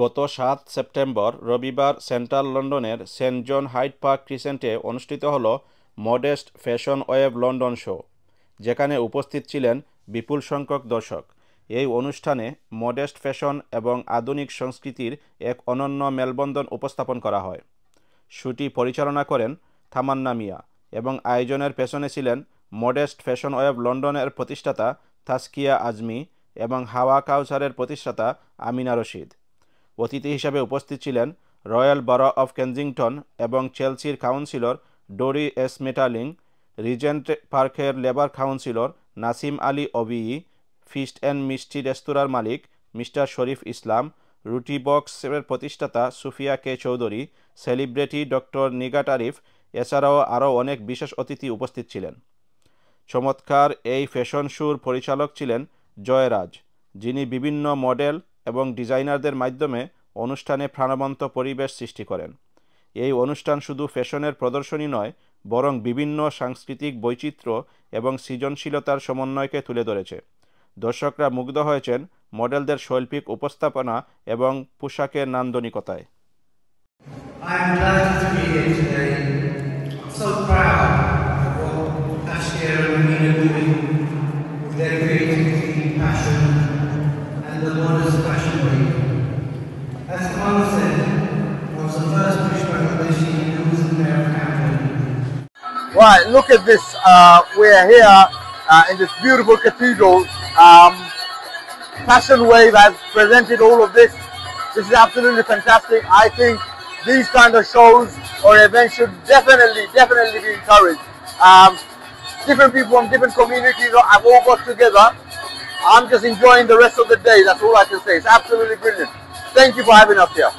গত ৭ সেপ্টেম্বর রবিবার সেন্ট্রাল লন্ডনের সেন্ট জন হাইড পার্ক ক্রিসেন্টে অনুষ্ঠিত হলো modest fashion wave London show, যেখানে উপস্থিত ছিলেন বিপুল সংখ্যক দর্শক। এই অনুষ্ঠানে মডেস্ট ফ্যাশন এবং আধুনিক সংস্কৃতির এক অনন্য মেলবন্ধন উপস্থাপন করা হয়। শোটি পরিচালনা করেন তামান্না মিয়া এবং আয়োজনের পেছনে ছিলেন মডেস্ট ফ্যাশন ওয়েভ লন্ডনের প্রতিষ্ঠাতা তাসকিয়া আজমি এবং হাওয়া কাউসারের প্রতিষ্ঠাতা আমিনা রশিদ। অতিথি হিসাবে উপস্থিত ছিলেন রয়্যাল বরো অফ কেনজিংটন এবং চেলসির কাউন্সিলর ডোরি এস মেটালিং, রিজেন্ট পার্কের Labour councillor Nasim Ali OBE, feast and Mishti রেস্তোরাঁর মালিক মিস্টার শরীফ ইসলাম, রুটি বক্সের প্রতিষ্ঠাতা Sufia K Chowdhury, celebrity doctor Nighat Arif, এছাড়াও আরও অনেক বিশেষ অতিথি উপস্থিত ছিলেন। চমৎকার এই ফ্যাশন শোর পরিচালক ছিলেন জয়রাজ, যিনি বিভিন্ন মডেল এবং ডিজাইনারদের মাধ্যমে অনুষ্ঠানে প্রাণবন্ত পরিবেশ সৃষ্টি করেন। এই অনুষ্ঠান শুধু ফ্যাশনের প্রদর্শনী নয়, বরং বিভিন্ন সাংস্কৃতিক বৈচিত্র্য এবং সৃজনশীলতার সমন্বয়কে তুলে ধরেছে। দর্শকরা মুগ্ধ হয়েছেন মডেলদের শৈল্পিক উপস্থাপনা এবং পোশাকের নান্দনিকতায়। I'm delighted to be here today. I'm so proud of what Ashkia and Amina are doing with their creativity, passion, and the modest fashion week. As Khan said, I was the first British Bangladeshi who was in their campaign. Right, look at this. We're here in this beautiful cathedral. Fashion Wave has presented all of this. This is absolutely fantastic. I think these kind of shows or events should definitely be encouraged. Different people from different communities have all got together. I'm just enjoying the rest of the day. That's all I can say. It's absolutely brilliant. Thank you for having us here.